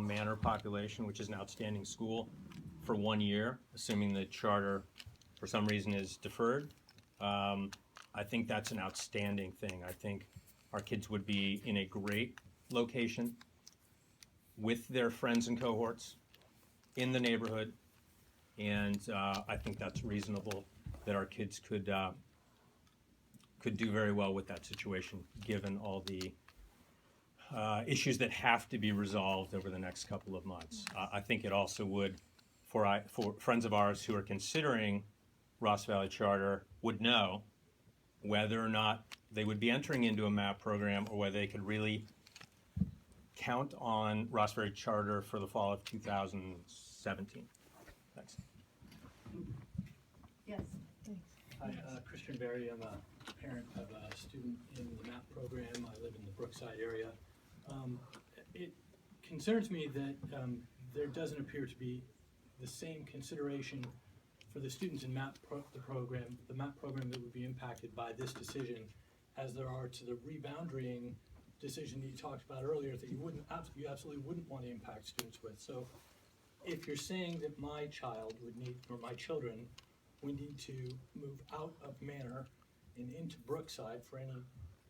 Manor population, which is an outstanding school, for 1 year, assuming the charter for some reason is deferred. I think that's an outstanding thing. I think our kids would be in a great location with their friends and cohorts in the neighborhood, and I think that's reasonable that our kids could do very well with that situation, given all the issues that have to be resolved over the next couple of months. I think it also would, for friends of ours who are considering Ross Valley Charter, would know whether or not they would be entering into a MAP program or whether they could really count on Ross Valley Charter for the fall of 2017. Thanks. Yes. Hi, Christian Berry. I'm a parent of a student in the MAP program. I live in the Brookside area. It concerns me that there doesn't appear to be the same consideration for the students in the MAP program that would be impacted by this decision as there are to the reboundarying decision that you talked about earlier that you absolutely wouldn't want to impact students with. So if you're saying that my child would need, or my children, we need to move out of Manor and into Brookside for any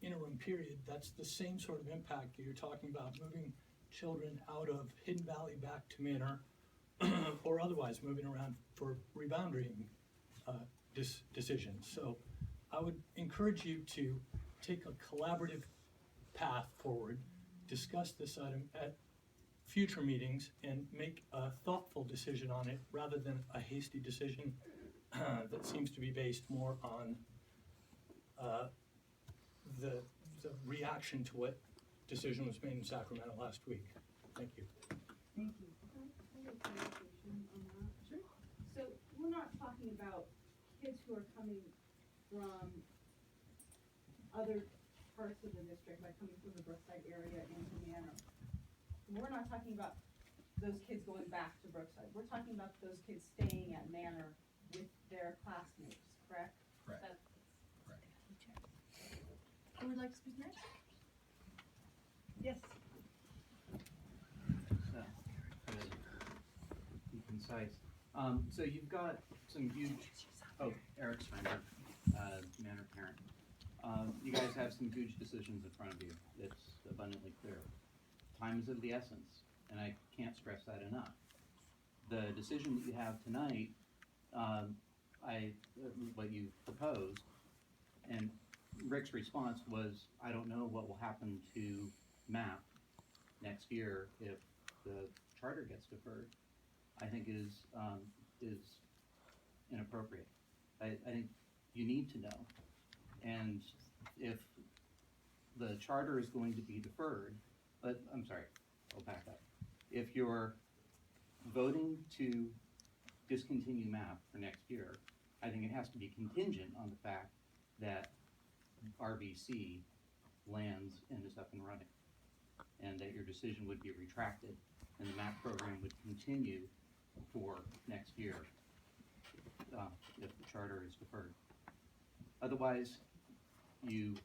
interim period, that's the same sort of impact that you're talking about, moving children out of Hidden Valley back to Manor or otherwise moving around for reboundarying decisions. So I would encourage you to take a collaborative path forward, discuss this item at future meetings, and make a thoughtful decision on it rather than a hasty decision that seems to be based more on the reaction to what decision was made in Sacramento last week. Thank you. Thank you. I have a clarification on that. Sure. So we're not talking about kids who are coming from other parts of the district, like coming from the Brookside area into Manor. We're not talking about those kids going back to Brookside. We're talking about those kids staying at Manor with their classmates, correct? Correct. That's Who would like to speak next? Yes. Be concise. So you've got some huge, Eric Snyder, Manor parent. You guys have some huge decisions in front of you. It's abundantly clear. Time is of the essence, and I can't stress that enough. The decision that you have tonight, what you proposed, and Rick's response was, I don't know what will happen to MAP next year if the charter gets deferred, I think is inappropriate. I think you need to know. And if the charter is going to be deferred, but I'm sorry, I'll back up. If you're voting to discontinue MAP for next year, I think it has to be contingent on the fact that RVC lands and is up and running, and that your decision would be retracted and the MAP program would continue for next year if the charter is deferred. Otherwise, you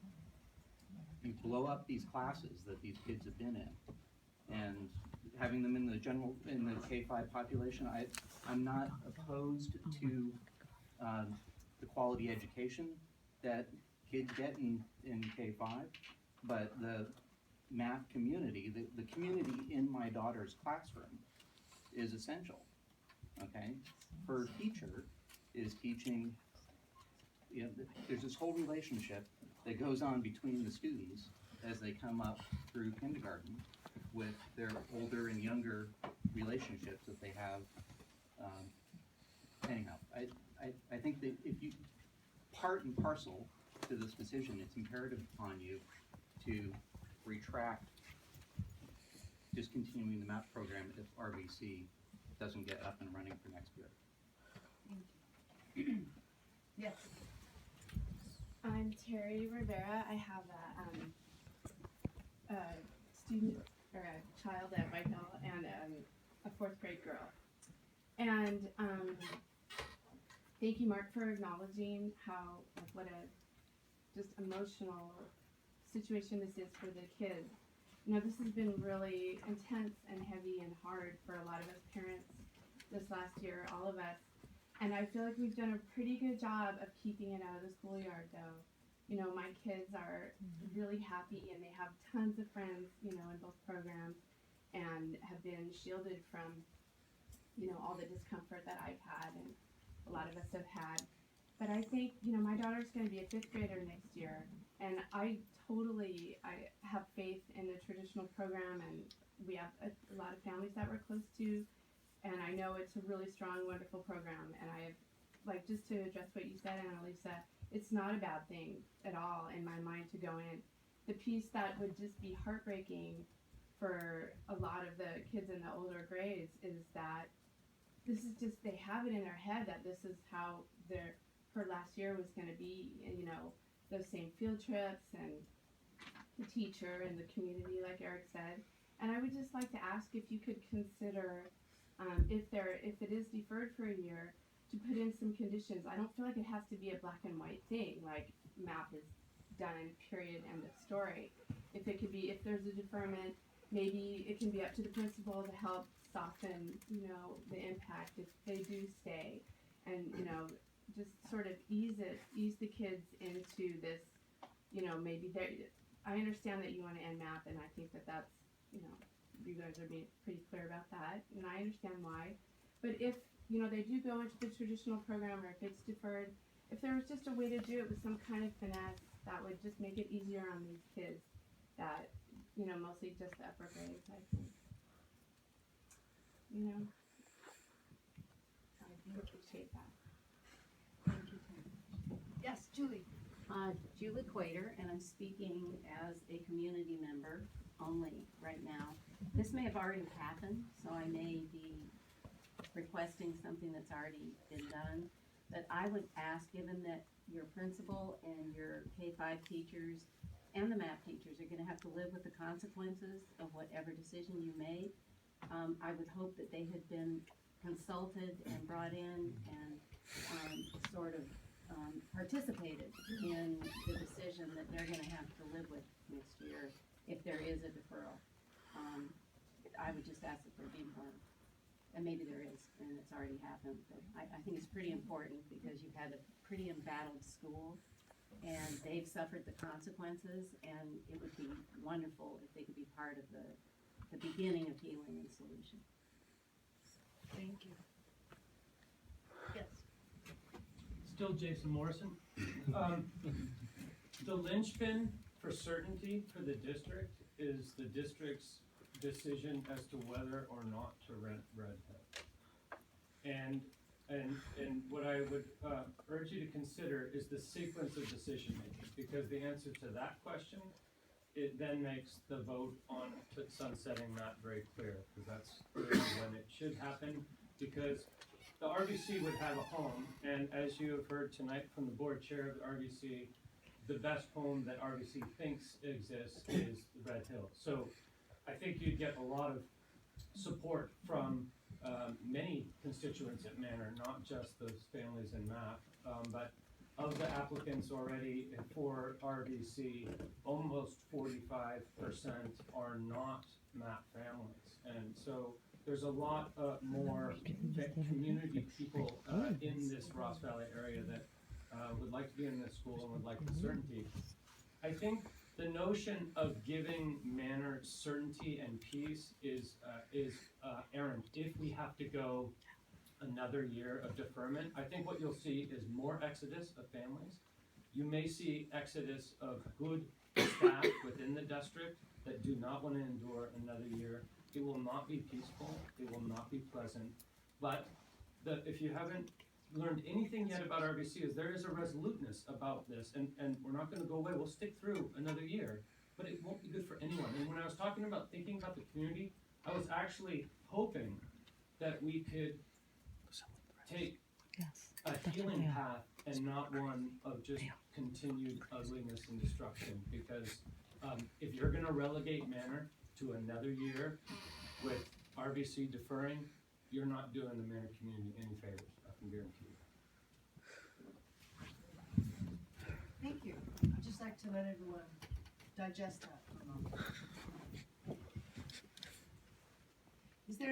blow up these classes that these kids have been in, and having them in the K-5 population, I'm not opposed to the quality education that kids get in K-5, but the math community, the community in my daughter's classroom is essential, okay? Her teacher is teaching, there's this whole relationship that goes on between the students as they come up through kindergarten with their older and younger relationships that they have. Anyhow, I think that if you, part and parcel to this decision, it's imperative upon you to retract discontinuing the MAP program if RVC doesn't get up and running for next year. Thank you. Yes. I'm Terry Rivera. I have a student or a child at White Hill and a fourth grade girl. And thank you, Mark, for acknowledging how what a just emotional situation this is for the kids. you know, this has been really intense and heavy and hard for a lot of us parents this last year, all of us. And I feel like we've done a pretty good job of keeping it out of the schoolyard, though. You know, my kids are really happy and they have tons of friends, you know, in both programs and have been shielded from, you know, all the discomfort that I've had and a lot of us have had. But I think, you know, my daughter's going to be a 5th grader next year, and I have faith in the traditional program, and we have a lot of families that we're close to, and I know it's a really strong, wonderful program, and I have, like, just to address what you said, Annalisa, it's not a bad thing at all in my mind to go in. The piece that would just be heartbreaking for a lot of the kids in the older grades is that this is just, they have it in their head that this is how her last year was going to be, and, you know, those same field trips and the teacher and the community, like Eric said. And I would just like to ask if you could consider, if it is deferred for a year, to put in some conditions. I don't feel like it has to be a black and white thing, like MAP is done, period, end of story. If it could be, if there's a deferment, maybe it can be up to the principal to help soften, you know, the impact if they do stay, and, you know, just sort of ease the kids into this, you know, maybe I understand that you want to end MAP, and I think that that's, you know, you guys are being pretty clear about that, and I understand why. But if, you know, they do go into the traditional program, or if it's deferred, if there was just a way to do it with some kind of finesse, that would just make it easier on these kids that, you know, mostly just the upper grades, I think. You know? I would appreciate that. Thank you, Tim. Yes, Julie. Julie Quater, and I'm speaking as a community member only right now. This may have already happened, so I may be requesting something that's already been done. But I would ask, given that your principal and your K-5 teachers and the math teachers are going to have to live with the consequences of whatever decision you made, I would hope that they had been consulted and brought in and sort of participated in the decision that they're going to have to live with next year if there is a deferral. I would just ask that there be more, and maybe there is, and it's already happened, but I think it's pretty important because you've had a pretty embattled school and they've suffered the consequences, and it would be wonderful if they could be part of the beginning of healing and solution. Thank you. Yes. Still Jason Morrison. The linchpin for certainty for the district is the district's decision as to whether or not to rent Red Hill. And what I would urge you to consider is the sequence of decision making, because the answer to that question, it then makes the vote on sunsetting that very clear, because that's really when it should happen, because the RVC would have a home, and as you have heard tonight from the board chair of the RVC, the best home that RVC thinks exists is Red Hill. So I think you'd get a lot of support from many constituents at Manor, not just those families in MAP, but of the applicants already for RVC, almost 45% are not MAP families. And so there's a lot more community people in this Ross Valley area that would like to be in this school and would like the certainty. I think the notion of giving Manor certainty and peace is errant. If we have to go another year of deferment, I think what you'll see is more exodus of families. You may see exodus of good staff within the district that do not want to endure another year. It will not be peaceful. It will not be pleasant. But if you haven't learned anything yet about RVC, is there is a resoluteness about this, and we're not going to go away. We'll stick through another year, but it won't be good for anyone. And when I was talking about thinking about the community, I was actually hoping that we could take a healing path and not one of just continued ugliness and destruction. Because if you're going to relegate Manor to another year with RVC deferring, you're not doing the Manor community any favors. I can guarantee you. Thank you. I'd just like to let everyone digest that for a moment. Is there